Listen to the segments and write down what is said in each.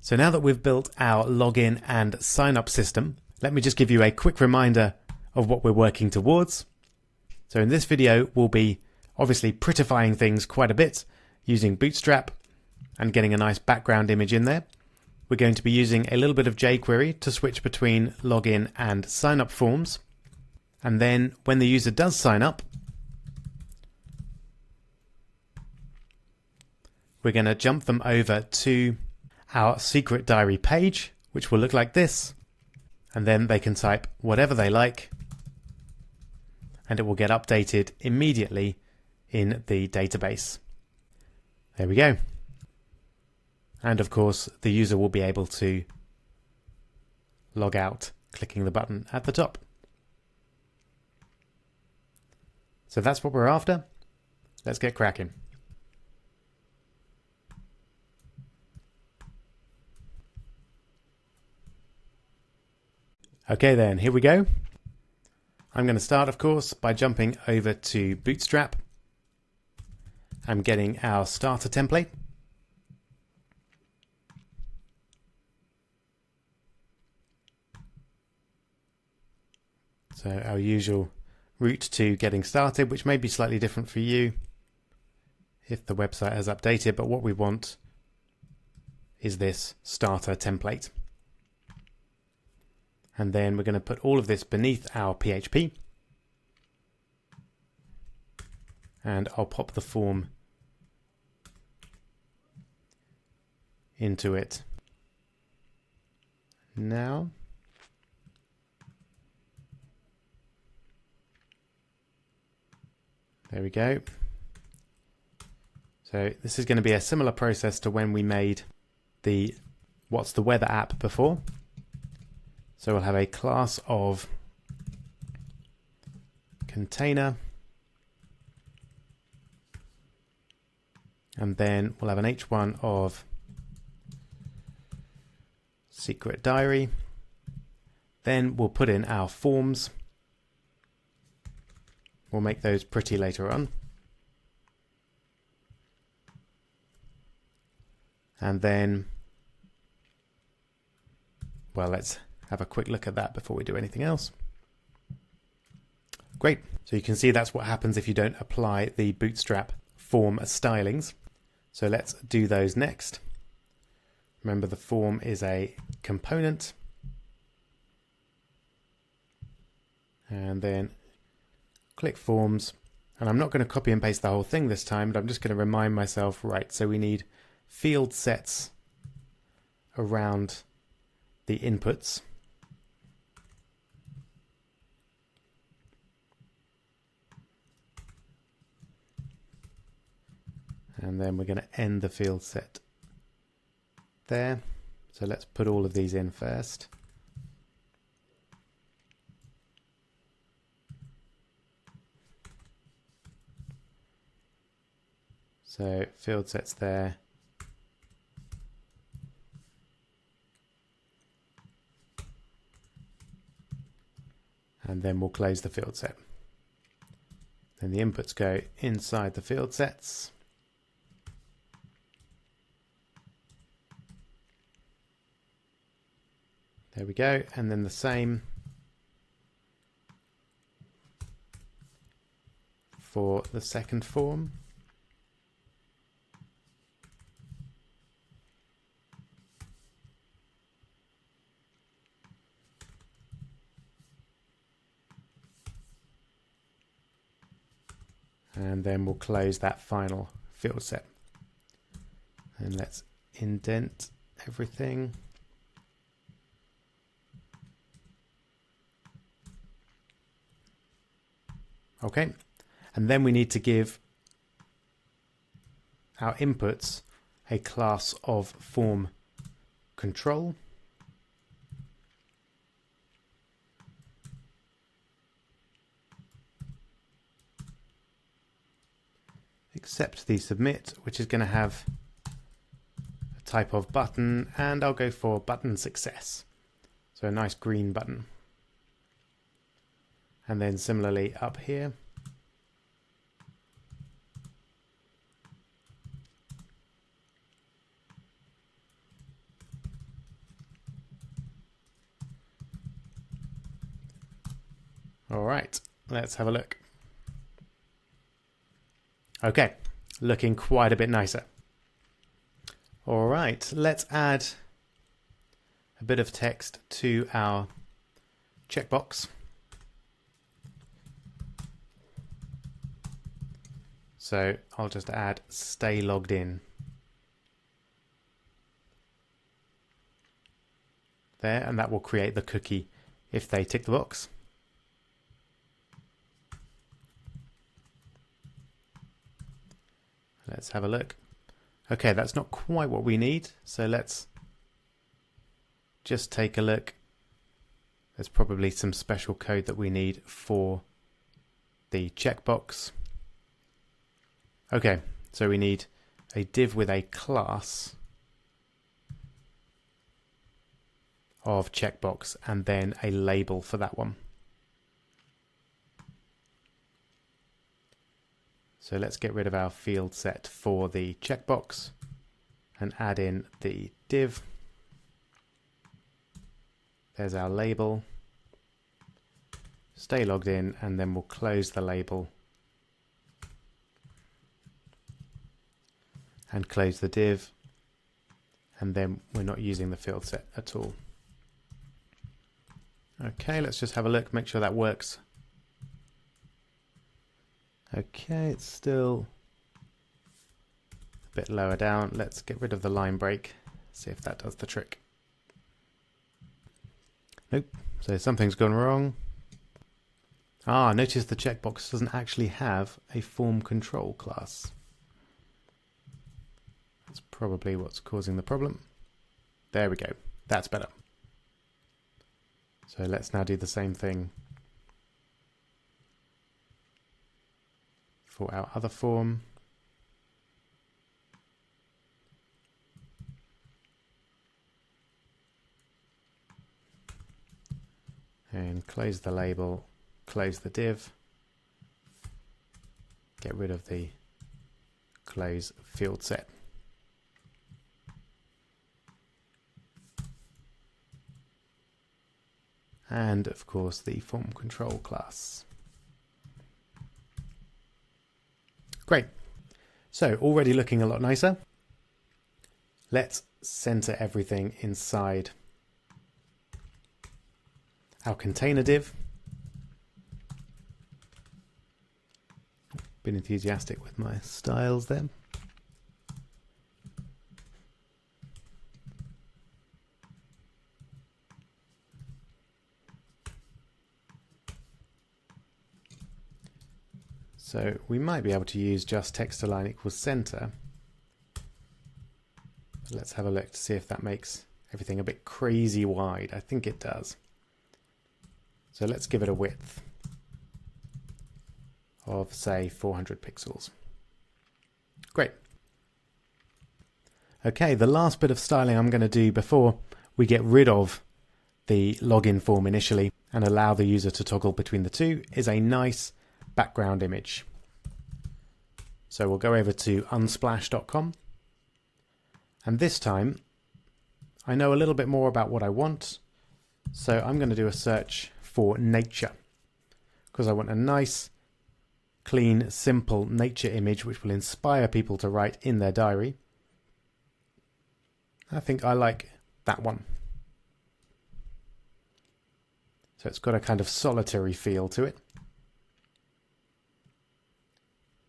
So now that we've built our login and sign up system, let me just give you a quick reminder of what we're working towards. So in this video, we'll be obviously prettifying things quite a bit using Bootstrap and getting a nice background image in there. We're going to be using a little bit of jQuery to switch between login and sign up forms. And then when the user does sign up, we're going to jump them over to our secret diary page, which will look like this. And then they can type whatever they like, and it will get updated immediately in the database. There we go. And of course, the user will be able to log out clicking the button at the top. So that's what we're after. Let's get cracking. Okay then, here we go. I'm going to start, of course, by jumping over to Bootstrap. I'm getting our starter template. So our usual route to getting started, which may be slightly different for you if the website has updated, but what we want is this starter template. And then we're going to put all of this beneath our PHP. And I'll pop the form into it now. There we go. So this is going to be a similar process to when we made the What's the Weather app before. So we'll have a class of container, and then we'll have an h1 of secret diary. Then we'll put in our forms. We'll make those pretty later on. And then, well, let's have a quick look at that before we do anything else. Great. So you can see that's what happens if you don't apply the Bootstrap form stylings. So let's do those next. Remember, the form is a component. And then click forms. And I'm not going to copy and paste the whole thing this time, but I'm just going to remind myself, right, so we need field sets around the inputs. And then we're going to end the field set there. So let's put all of these in first. So field sets there. And then we'll close the field set. Then the inputs go inside the field sets. There we go. And then the same for the second form. And then we'll close that final field set. And let's indent everything. Okay, and then we need to give our inputs a class of form control. Accept the submit, which is going to have a type of button, and I'll go for button success. So a nice green button. And then similarly up here. All right, let's have a look. Okay, looking quite a bit nicer. All right, let's add a bit of text to our checkbox. So I'll just add stay logged in. There, and that will create the cookie if they tick the box. Let's have a look. Okay, that's not quite what we need, so let's just take a look. There's probably some special code that we need for the checkbox. Okay, so we need a div with a class of checkbox and then a label for that one. So let's get rid of our field set for the checkbox and add in the div. There's our label. Stay logged in, and then we'll close the label and close the div, and then we're not using the field set at all. Okay, let's just have a look, make sure that works. Okay, it's still a bit lower down. Let's get rid of the line break, see if that does the trick. Nope, so something's gone wrong. Notice the checkbox doesn't actually have a form control class. That's probably what's causing the problem. There we go, that's better. So let's now do the same thing for our other form. And close the label, close the div, get rid of the close field set. And of course the form control class. Great. So already looking a lot nicer. Let's center everything inside our container div. Been enthusiastic with my styles there. So we might be able to use just text align equals center. Let's have a look to see if that makes everything a bit crazy wide. I think it does. So let's give it a width of, say, 400 pixels. Great. Okay, the last bit of styling I'm going to do before we get rid of the login form initially and allow the user to toggle between the two is a nice background image. So we'll go over to unsplash.com, and this time I know a little bit more about what I want, so I'm going to do a search for nature because I want a nice, clean, simple nature image which will inspire people to write in their diary. I think I like that one. So it's got a kind of solitary feel to it.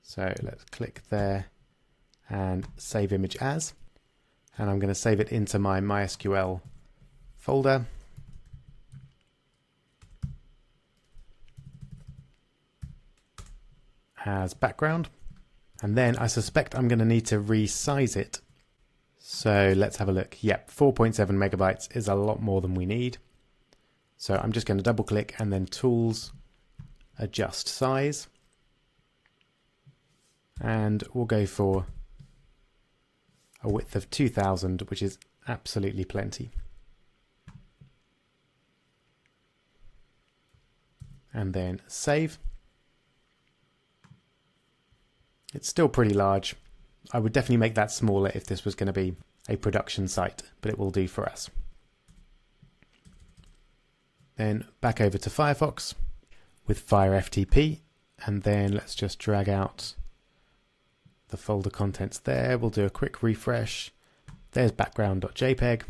So let's click there and save image as, and I'm going to save it into my MySQL folder. As background, and then I suspect I'm going to need to resize it. So let's have a look. Yep, 4.7 megabytes is a lot more than we need. So I'm just going to double click and then tools, adjust size. And we'll go for a width of 2000, which is absolutely plenty. And then save. It's still pretty large. I would definitely make that smaller if this was going to be a production site, but it will do for us. Then back over to Firefox. with via FTP, and then let's just drag out the folder contents there. We'll do a quick refresh. There's background.jpg.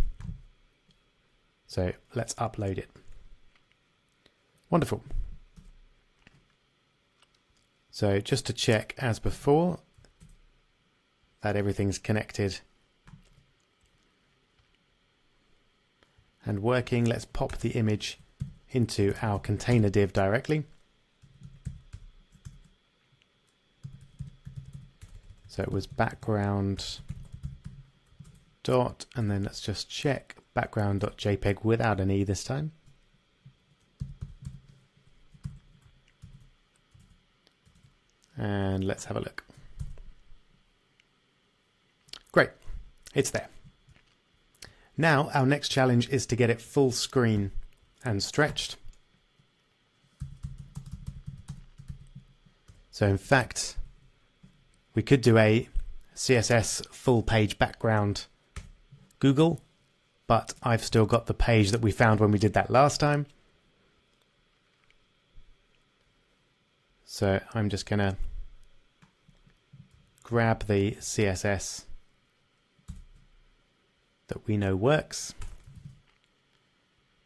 So let's upload it. Wonderful. So just to check as before that everything's connected and working, let's pop the image into our container div directly. So it was background dot, and then let's just check background.jpg without an E this time. And let's have a look. Great, it's there. Now our next challenge is to get it full screen and stretched. So in fact, we could do a CSS full page background Google, but I've still got the page that we found when we did that last time. So I'm just going to grab the CSS that we know works,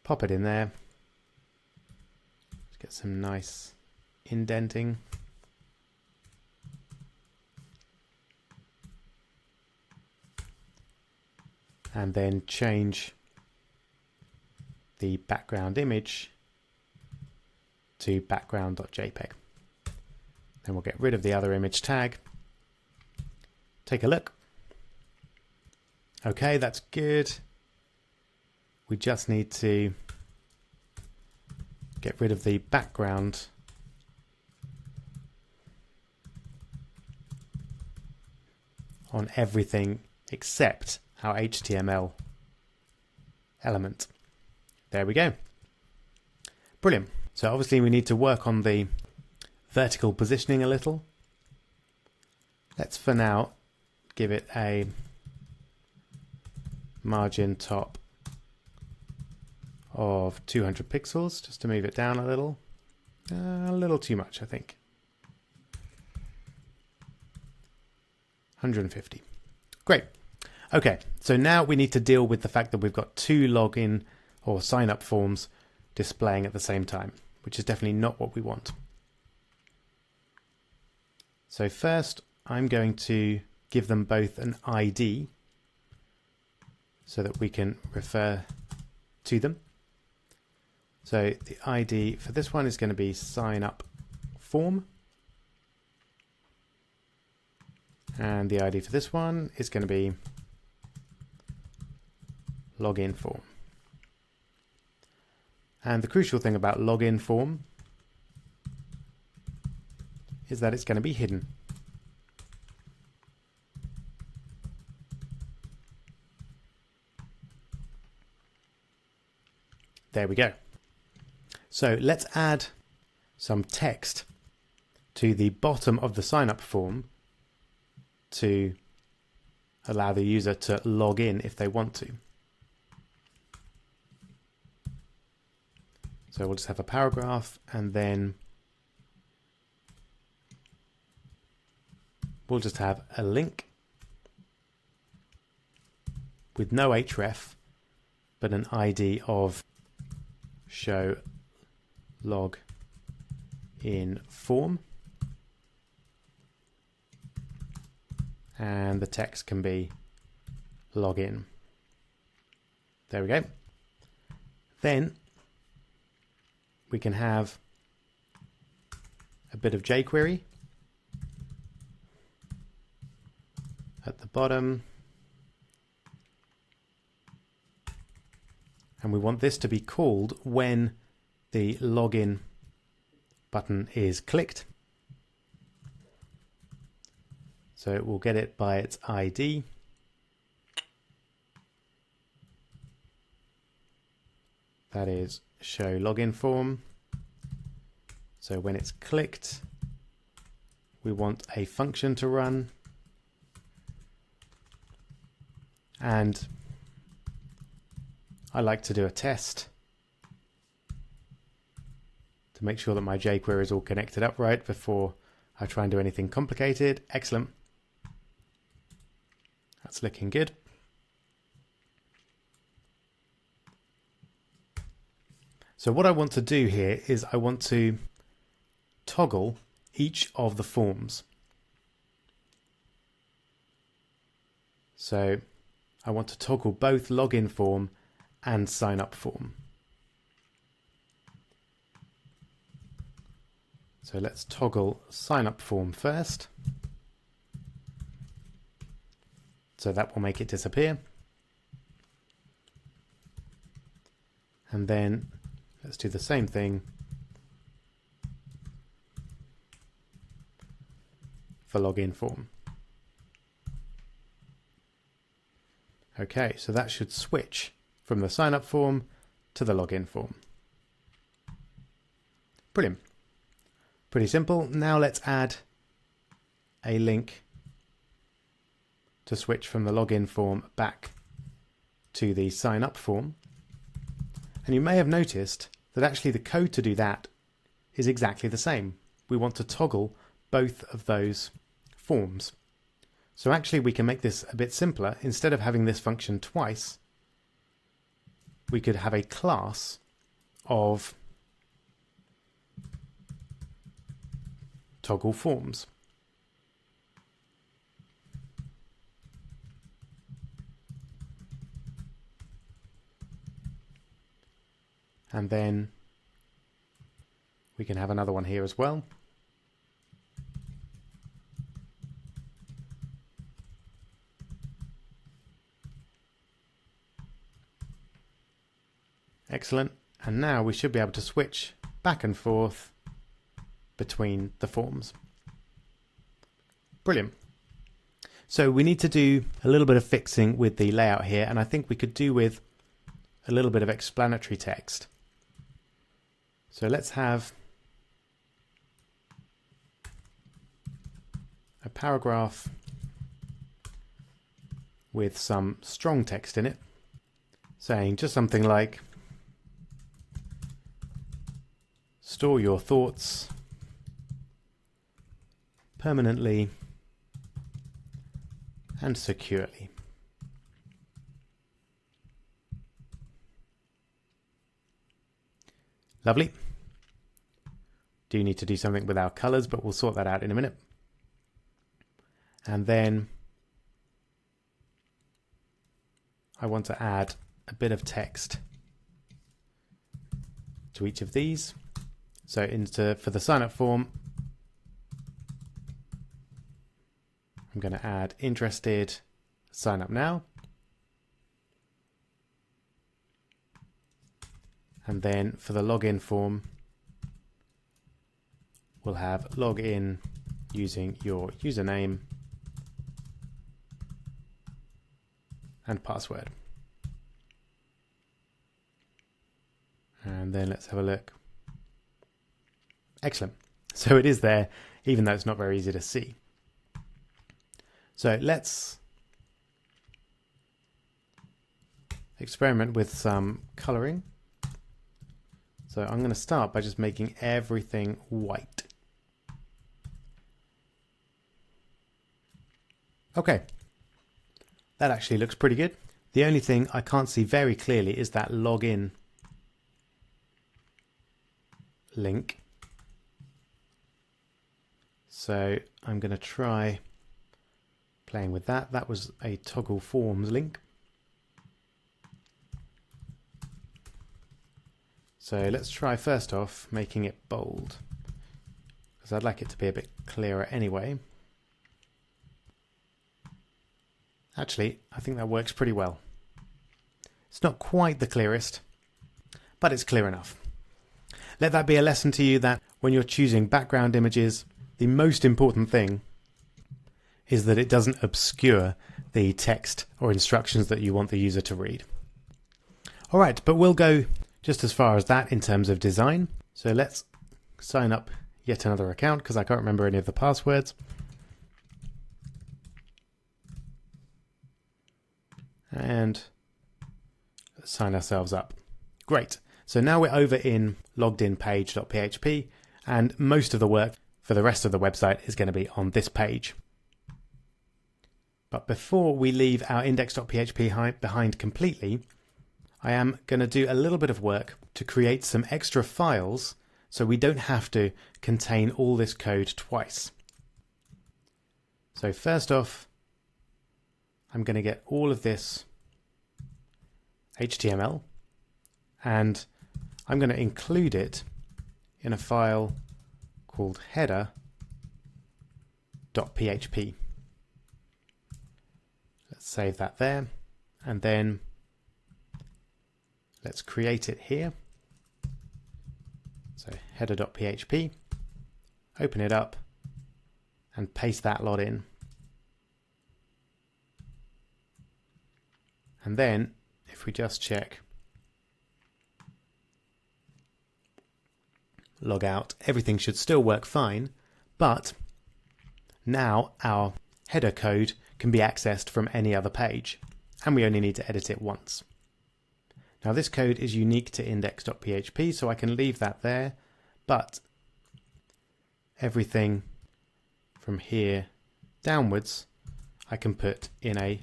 pop it in there, let's get some nice indenting. And then change the background image to background.jpg. Then we'll get rid of the other image tag. Take a look. Okay, that's good. We just need to get rid of the background on everything except our HTML element. There we go. Brilliant. So obviously we need to work on the vertical positioning a little. Let's for now give it a margin top of 200 pixels just to move it down a little too much, I think. 150. Great. Okay, so now we need to deal with the fact that we've got two login or sign up forms displaying at the same time, which is definitely not what we want. So first, I'm going to give them both an ID so that we can refer to them. So the ID for this one is going to be sign up form. And the ID for this one is going to be login form. And the crucial thing about login form is that it's going to be hidden. There we go. So let's add some text to the bottom of the sign up form to allow the user to log in if they want to. So we'll just have a paragraph and then we'll just have a link with no href, but an ID of show log in form. And the text can be login. There we go. Then we can have a bit of jQuery at the bottom. And we want this to be called when the login button is clicked. So it will get it by its ID. That is show login form. So when it's clicked, we want a function to run. And I like to do a test to to make sure that my jQuery is all connected up right before I try and do anything complicated. Excellent. That's looking good. So what I want to do here is I want to toggle each of the forms. So I want to toggle both login form and sign up form. So let's toggle sign up form first. So that will make it disappear. And then let's do the same thing for login form. Okay, so that should switch from the sign up form to the login form. Brilliant. Pretty simple. Now let's add a link to switch from the login form back to the sign up form. And you may have noticed that actually the code to do that is exactly the same. We want to toggle both of those forms. So actually we can make this a bit simpler. Instead of having this function twice, we could have a class of toggle forms. And then we can have another one here as well. Excellent. And now we should be able to switch back and forth between the forms. Brilliant. So we need to do a little bit of fixing with the layout here, and I think we could do with a little bit of explanatory text. So let's have a paragraph with some strong text in it, saying just something like, store your thoughts permanently and securely. Lovely. Do need to do something with our colors, but we'll sort that out in a minute. And then I want to add a bit of text to each of these. So for the sign up form, I'm going to add interested, sign up now. And then for the login form, we'll have login using your username and password. And then let's have a look. Excellent. So it is there, even though it's not very easy to see. So let's experiment with some coloring. So I'm going to start by just making everything white. Okay, that actually looks pretty good. The only thing I can't see very clearly is that login link. So I'm going to try playing with that. That was a toggle forms link. So let's try first off making it bold, because I'd like it to be a bit clearer anyway. Actually, I think that works pretty well. It's not quite the clearest, but it's clear enough. Let that be a lesson to you that when you're choosing background images, the most important thing is that it doesn't obscure the text or instructions that you want the user to read. All right, but we'll go just as far as that in terms of design. So let's sign up yet another account because I can't remember any of the passwords. And let's sign ourselves up. Great. So now we're over in loggedinpage.php, and most of the work for the rest of the website is going to be on this page. But before we leave our index.php behind completely, I am going to do a little bit of work to create some extra files so we don't have to contain all this code twice. So first off, I'm going to get all of this HTML and I'm going to include it in a file called header.php. Let's save that there, and then let's create it here. So header.php, open it up and paste that lot in. And then if we just check log out, everything should still work fine, but now our header code can be accessed from any other page, and we only need to edit it once. Now this code is unique to index.php, so I can leave that there, but everything from here downwards I can put in a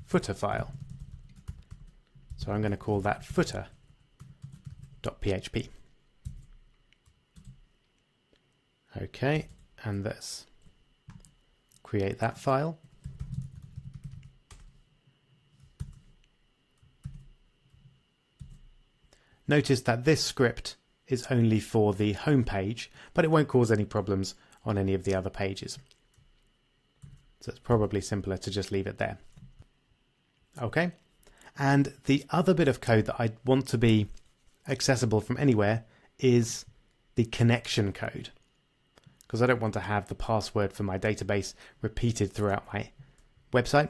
footer file. So I'm going to call that footer.php. Okay, and let's create that file. Notice that this script is only for the home page, but it won't cause any problems on any of the other pages. So it's probably simpler to just leave it there. Okay, and the other bit of code that I want to be accessible from anywhere is the connection code, because I don't want to have the password for my database repeated throughout my website.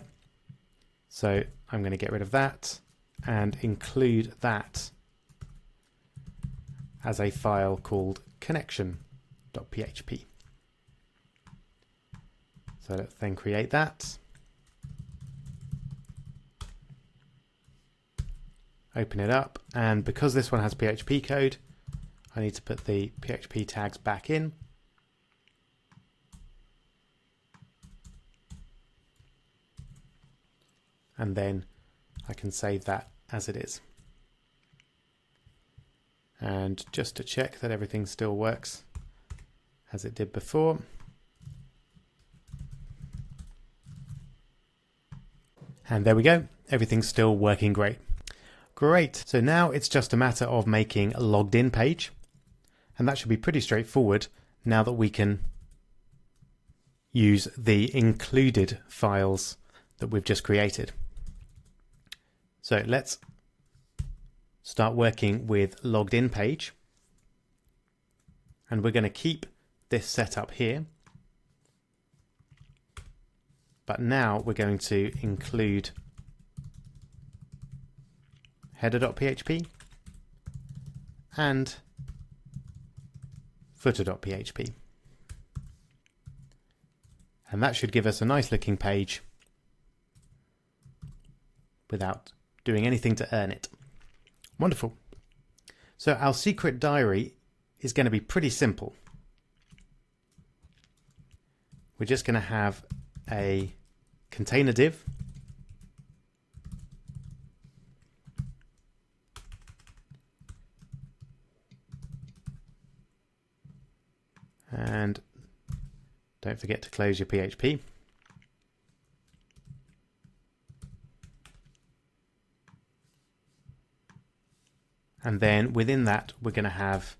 So I'm going to get rid of that and include that as a file called connection.php. So let's then create that. Open it up, and because this one has PHP code, I need to put the PHP tags back in. And then I can save that as it is. And just to check that everything still works as it did before. And there we go. Everything's still working great. Great. So now it's just a matter of making a logged in page. And that should be pretty straightforward now that we can use the included files that we've just created. So let's start working with logged in page. And we're going to keep this set up here. But now we're going to include header.php and footer.php. And that should give us a nice looking page without doing anything to earn it. Wonderful. So our secret diary is going to be pretty simple. We're just going to have a container div . And don't forget to close your PHP. And then within that, we're going to have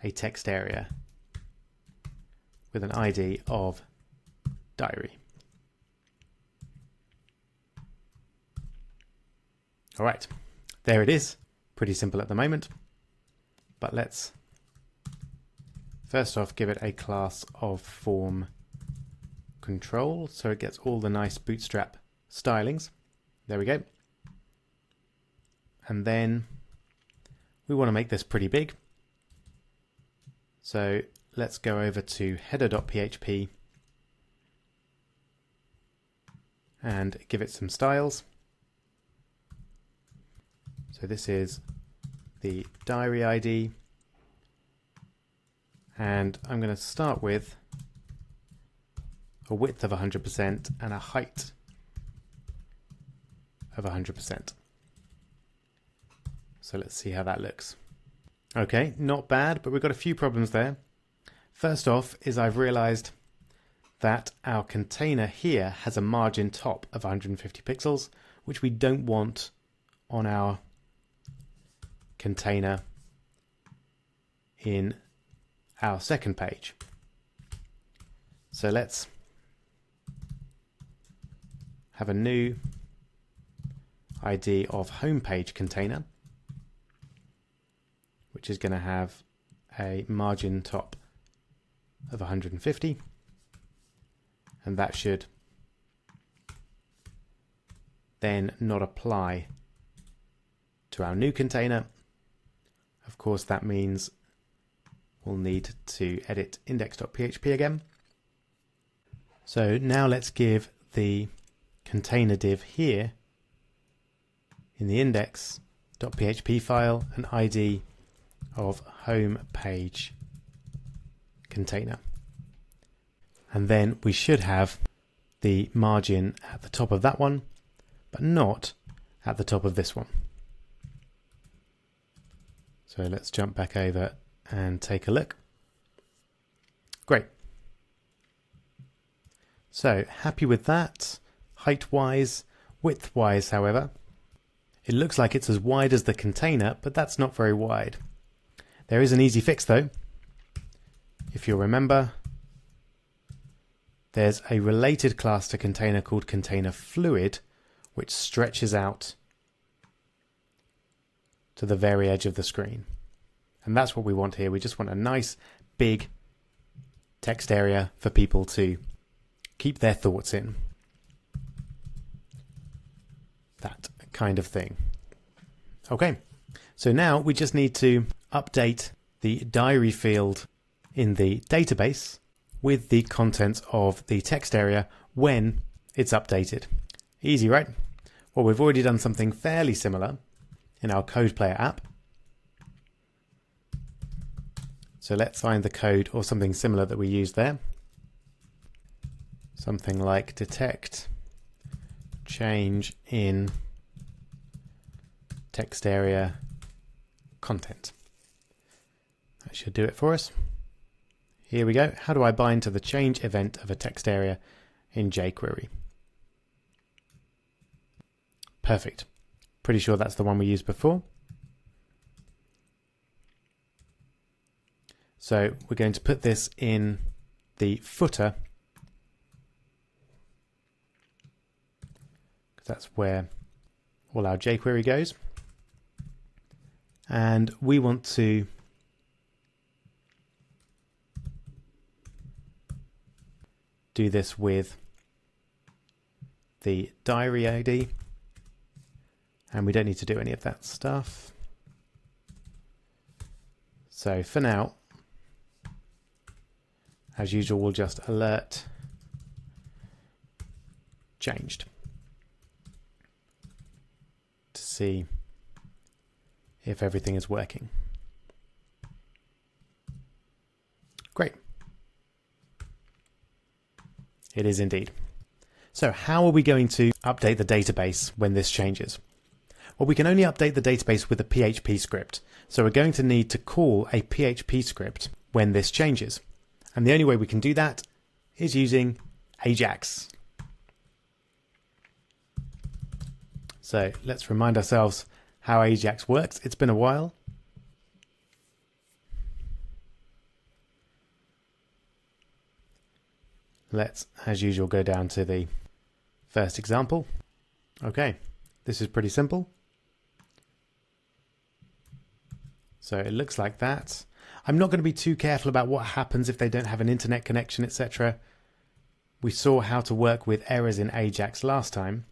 a text area with an ID of diary. All right, there it is. Pretty simple at the moment, but let's first off give it a class of form control so it gets all the nice bootstrap stylings. There we go. And then we want to make this pretty big. So let's go over to header.php and give it some styles. So this is the diary ID, and I'm going to start with a width of 100% and a height of 100%. So let's see how that looks. Okay, not bad, but we've got a few problems there. First off is I've realized that our container here has a margin top of 150 pixels, which we don't want on our container in our second page. So let's have a new ID of homepage container, which is going to have a margin top of 150, and that should then not apply to our new container. Of course, that means we'll need to edit index.php again. So now let's give the container div here in the index.php file an ID of home page container. And then we should have the margin at the top of that one, but not at the top of this one. So let's jump back over and take a look. Great. So happy with that. Height-wise, width-wise, however, it looks like it's as wide as the container, but that's not very wide. There is an easy fix though. If you'll remember, there's a related class to container called container fluid, which stretches out to the very edge of the screen. And that's what we want here. We just want a nice big text area for people to keep their thoughts in. That kind of thing. Okay, so now we just need to update the diary field in the database with the contents of the text area when it's updated. Easy, right? Well, we've already done something fairly similar in our Code Player app. So let's find the code or something similar that we used there. Something like detect change in text area content. That should do it for us. Here we go. How do I bind to the change event of a text area in jQuery? Perfect. Pretty sure that's the one we used before. So we're going to put this in the footer, because that's where all our jQuery goes. And we want to do this with the diary ID, and we don't need to do any of that stuff. So for now, as usual, we'll just alert changed to see if everything is working. Great. It is indeed. So how are we going to update the database when this changes? Well, we can only update the database with a PHP script. So we're going to need to call a PHP script when this changes. And the only way we can do that is using Ajax. So let's remind ourselves how Ajax works. It's been a while. Let's, as usual, go down to the first example. Okay, this is pretty simple. So it looks like that. I'm not going to be too careful about what happens if they don't have an internet connection, etc. We saw how to work with errors in Ajax last time.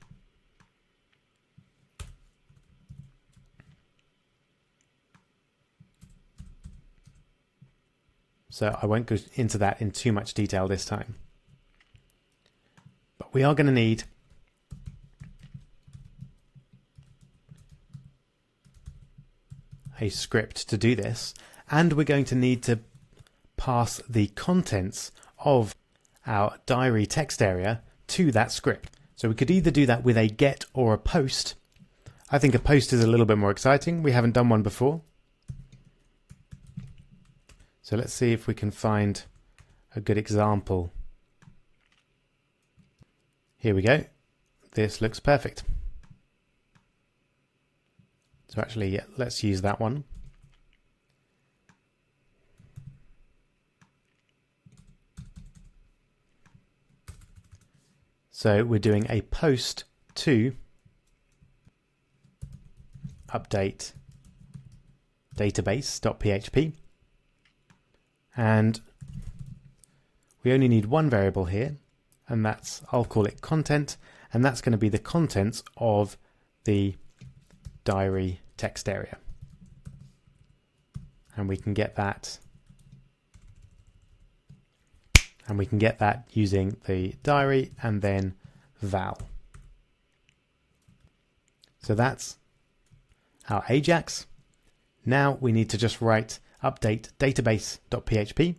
So I won't go into that in too much detail this time. But we are going to need a script to do this, and we're going to need to pass the contents of our diary text area to that script. So we could either do that with a get or a post. I think a post is a little bit more exciting. We haven't done one before. So let's see if we can find a good example. Here we go. This looks perfect. So actually, yeah, let's use that one. So we're doing a post to update database.php, and we only need one variable here, and that's, I'll call it content, and that's going to be the contents of the diary text area. And we can get that, using the diary and then val. So that's our Ajax. Now we need to just write update database.php.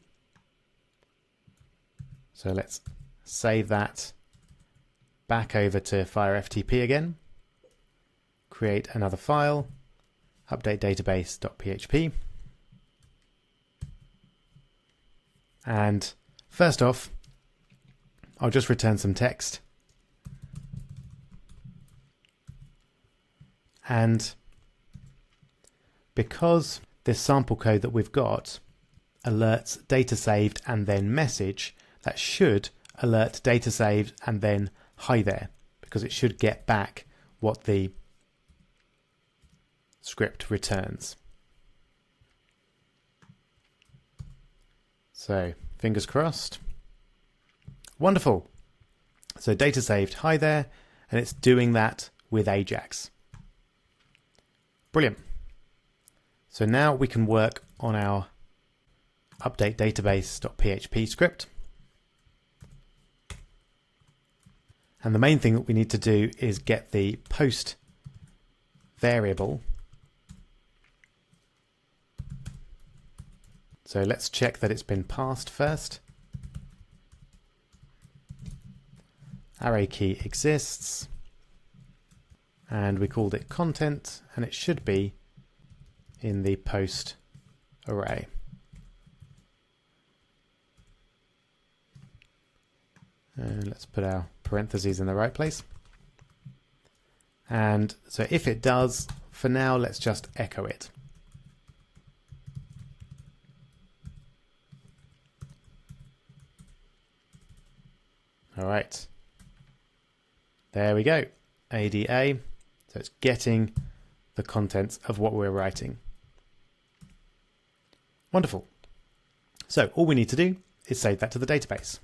So let's save that back over to FireFTP again. Create another file, update database.php. And first off, I'll just return some text. And because this sample code that we've got alerts data saved and then message, that should alert data saved and then hi there, because it should get back what the script returns. So fingers crossed. Wonderful. So data saved hi there, and it's doing that with Ajax. Brilliant. So now we can work on our update database.php script. And the main thing that we need to do is get the post variable. So let's check that it's been passed first. Array key exists, and we called it content, and it should be in the post array. And let's put our parentheses in the right place. And so if it does, for now, let's just echo it. All right. There we go. ADA. So it's getting the contents of what we're writing. Wonderful. So all we need to do is save that to the database.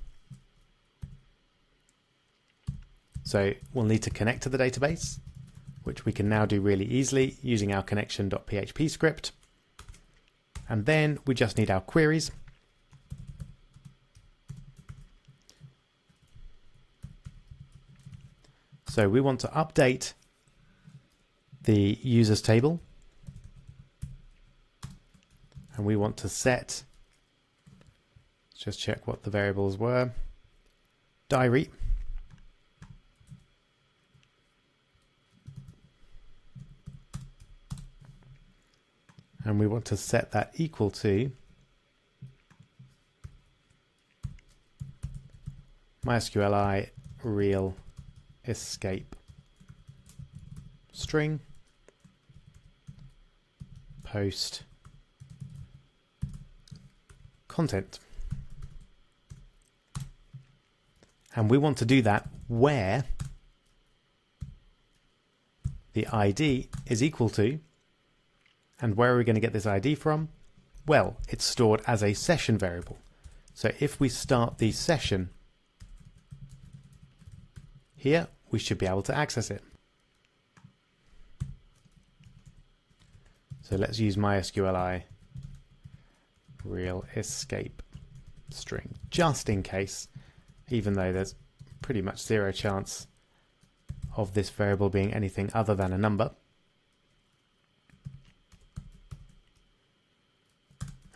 So we'll need to connect to the database, which we can now do really easily using our connection.php script. And then we just need our queries. So we want to update the users table, and we want to set, let's just check what the variables were, diary, and we want to set that equal to MySQLi real escape string post content. And we want to do that where the ID is equal to, and where are we going to get this ID from? Well, it's stored as a session variable. So if we start the session here, we should be able to access it. So let's use MySQLi real escape string, just in case, even though there's pretty much zero chance of this variable being anything other than a number.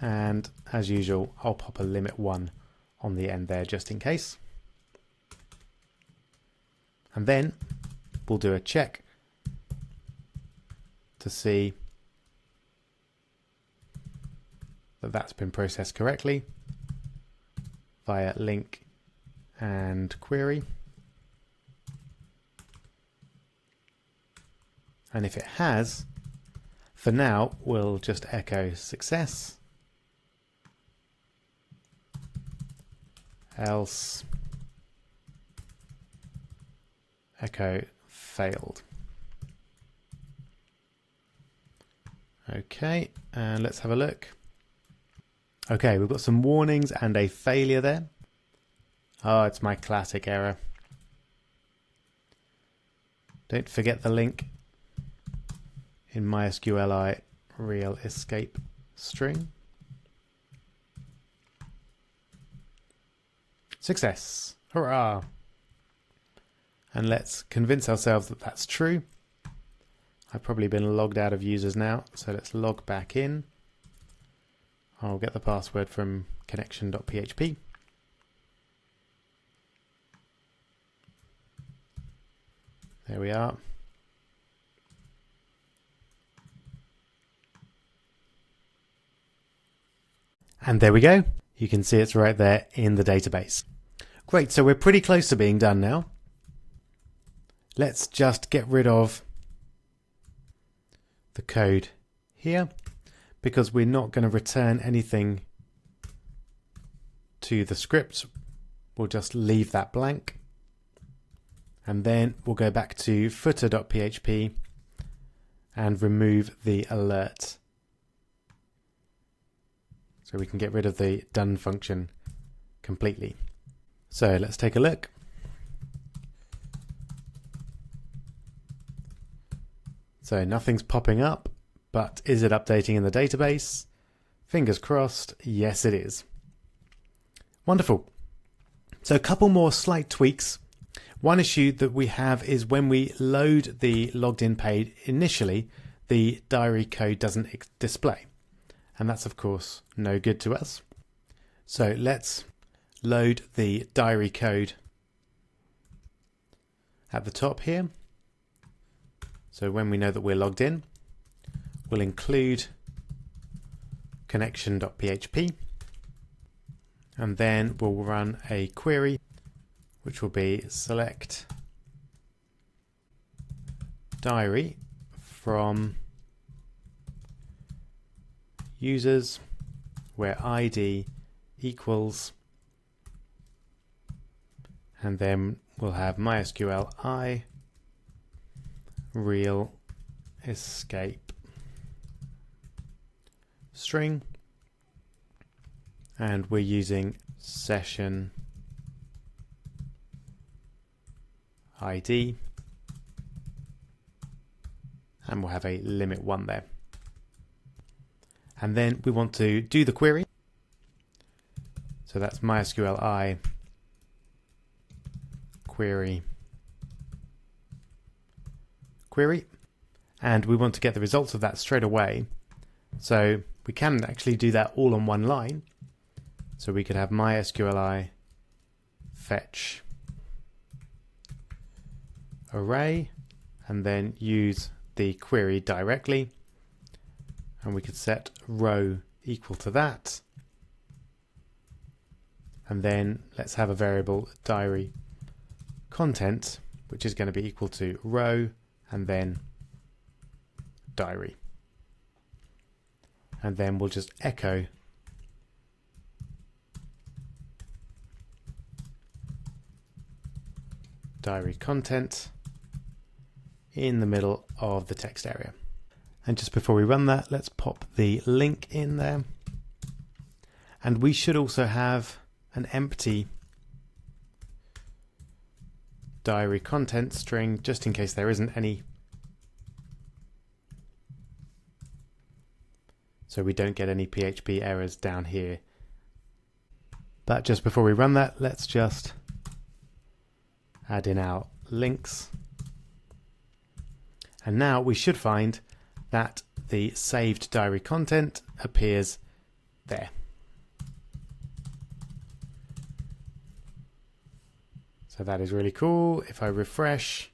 and as usual I'll pop a limit 1 on the end there just in case. And then we'll do a check to see that that's been processed correctly via link and query. And if it has, for now we'll just echo success, else echo failed. Okay, and let's have a look. Okay, we've got some warnings and a failure there. Oh, it's my classic error. Don't forget the link in MySQLi real escape string. Success! Hurrah! And let's convince ourselves that that's true. I've probably been logged out of users now, so let's log back in. I'll get the password from connection.php. There we are. And there we go. You can see it's right there in the database. Great, so we're pretty close to being done now. Let's just get rid of the code here because we're not going to return anything to the script. We'll just leave that blank. And then we'll go back to footer.php and remove the alert. So we can get rid of the done function completely. So let's take a look. So nothing's popping up, but is it updating in the database? Fingers crossed, yes it is. Wonderful. So a couple more slight tweaks. One issue that we have is when we load the logged in page initially, the diary code doesn't display. And that's of course no good to us. So let's load the diary code at the top here. So when we know that we're logged in, we'll include connection.php and then we'll run a query which will be select diary from users where ID equals, and then we'll have MySQLi real escape string, and we're using session ID, and we'll have a limit 1 there. And then we want to do the query. So that's MySQLi query, and we want to get the results of that straight away. So we can actually do that all on one line. So we could have MySQLi fetch array and then use the query directly. And we could set row equal to that. And then let's have a variable diary content, which is going to be equal to row and then diary. And then we'll just echo diary content in the middle of the text area. And just before we run that, let's pop the link in there. And we should also have an empty diary content string, just in case there isn't any. So we don't get any PHP errors down here. But just before we run that, let's just add in our links. And now we should find that the saved diary content appears there. So that is really cool. If I refresh,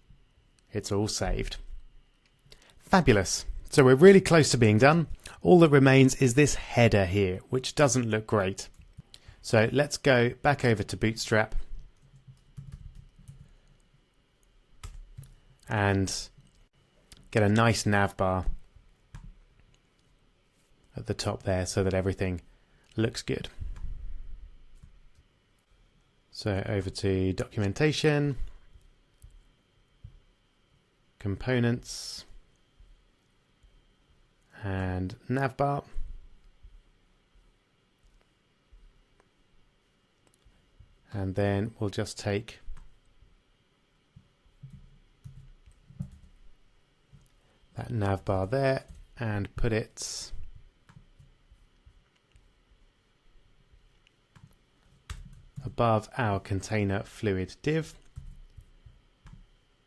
it's all saved. Fabulous. So we're really close to being done. All that remains is this header here, which doesn't look great. So let's go back over to Bootstrap and get a nice nav bar at the top there so that everything looks good. So over to documentation, components, and navbar. And then we'll just take that navbar there and put it above our container fluid div.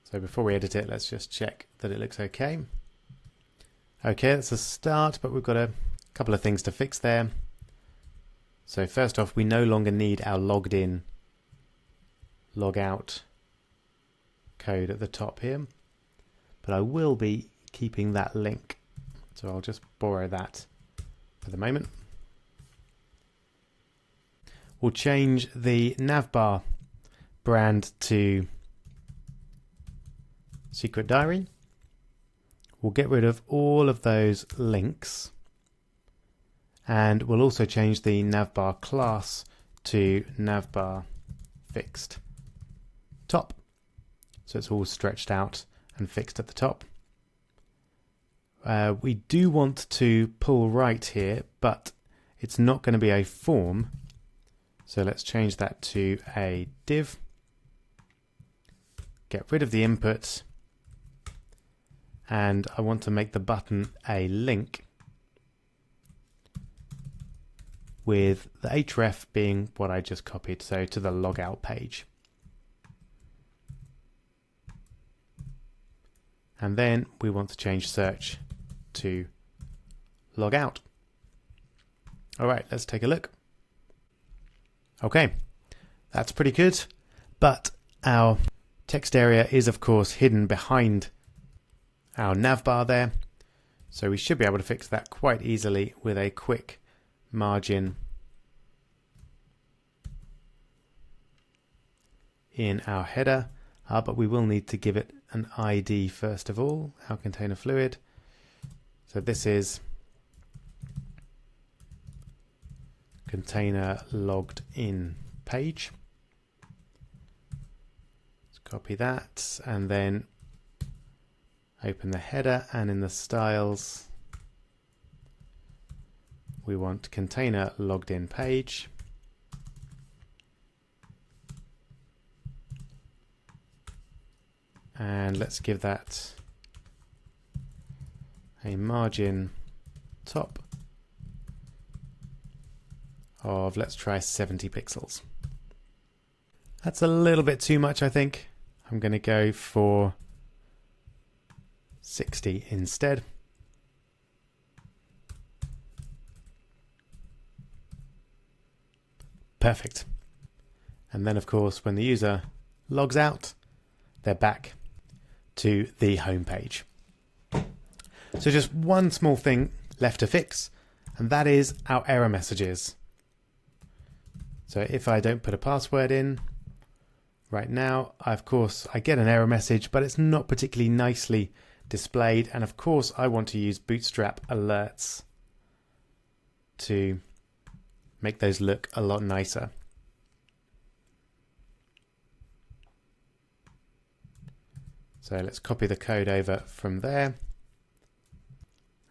So before we edit it, let's just check that it looks okay. Okay, that's a start, but we've got a couple of things to fix there. So first off, we no longer need our logged in, log out code at the top here, but I will be keeping that link. So I'll just borrow that for the moment. We'll change the navbar brand to Secret Diary. We'll get rid of all of those links, and we'll also change the navbar class to navbar fixed top. So it's all stretched out and fixed at the top. We do want to pull right here, but it's not going to be a form. So let's change that to a div. Get rid of the input. And I want to make the button a link with the href being what I just copied, so to the logout page. And then we want to change search to logout. All right, let's take a look. Okay, that's pretty good, but our text area is of course hidden behind our navbar there, so we should be able to fix that quite easily with a quick margin in our header, but we will need to give it an ID first of all, our container fluid. So this is container logged in page. Let's copy that and then open the header, and in the styles we want container logged in page. And let's give that a margin top of, let's try 70 pixels. That's a little bit too much, I think. I'm going to go for 60 instead. Perfect. And then of course when the user logs out, they're back to the home page. So just one small thing left to fix, and that is our error messages. So if I don't put a password in right now, of course I get an error message, but it's not particularly nicely displayed, and of course I want to use Bootstrap alerts to make those look a lot nicer. So let's copy the code over from there,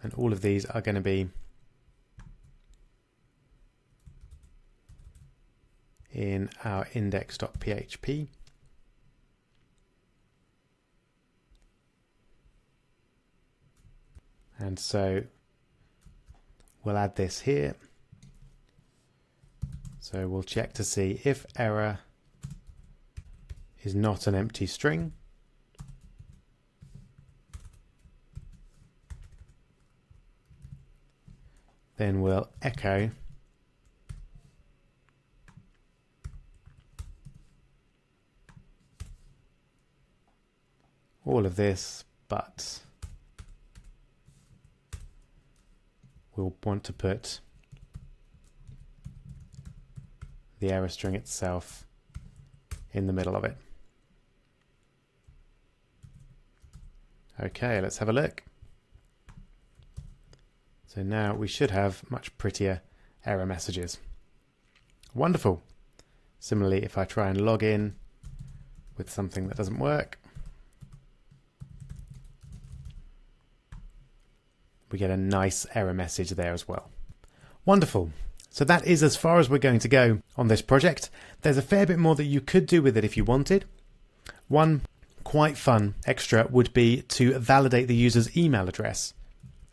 and all of these are going to be in our index.php. And so we'll add this here. So we'll check to see if error is not an empty string. Then we'll echo all of this, but we'll want to put the error string itself in the middle of it. Okay, let's have a look. So now we should have much prettier error messages. Wonderful. Similarly, if I try and log in with something that doesn't work, we get a nice error message there as well. Wonderful. So that is as far as we're going to go on this project. There's a fair bit more that you could do with it if you wanted. One quite fun extra would be to validate the user's email address.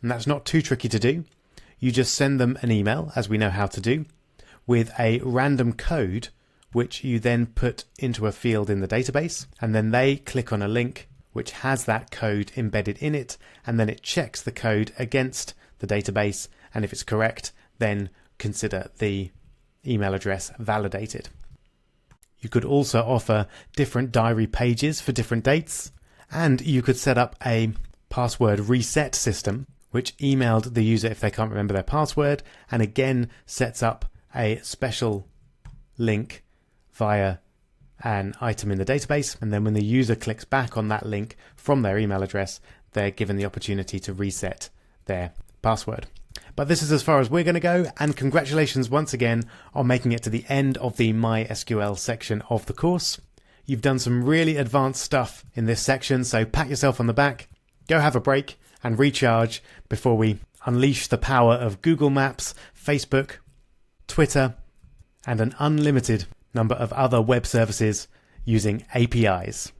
And that's not too tricky to do. You just send them an email, as we know how to do, with a random code, which you then put into a field in the database, and then they click on a link which has that code embedded in it, and then it checks the code against the database, and if it's correct, then consider the email address validated. You could also offer different diary pages for different dates, and you could set up a password reset system which emailed the user if they can't remember their password, and again sets up a special link via an item in the database, and then when the user clicks back on that link from their email address, they're given the opportunity to reset their password. But this is as far as we're going to go, and congratulations once again on making it to the end of the MySQL section of the course. You've done some really advanced stuff in this section, so pat yourself on the back, go have a break and recharge before we unleash the power of Google Maps, Facebook, Twitter, and an unlimited number of other web services using APIs.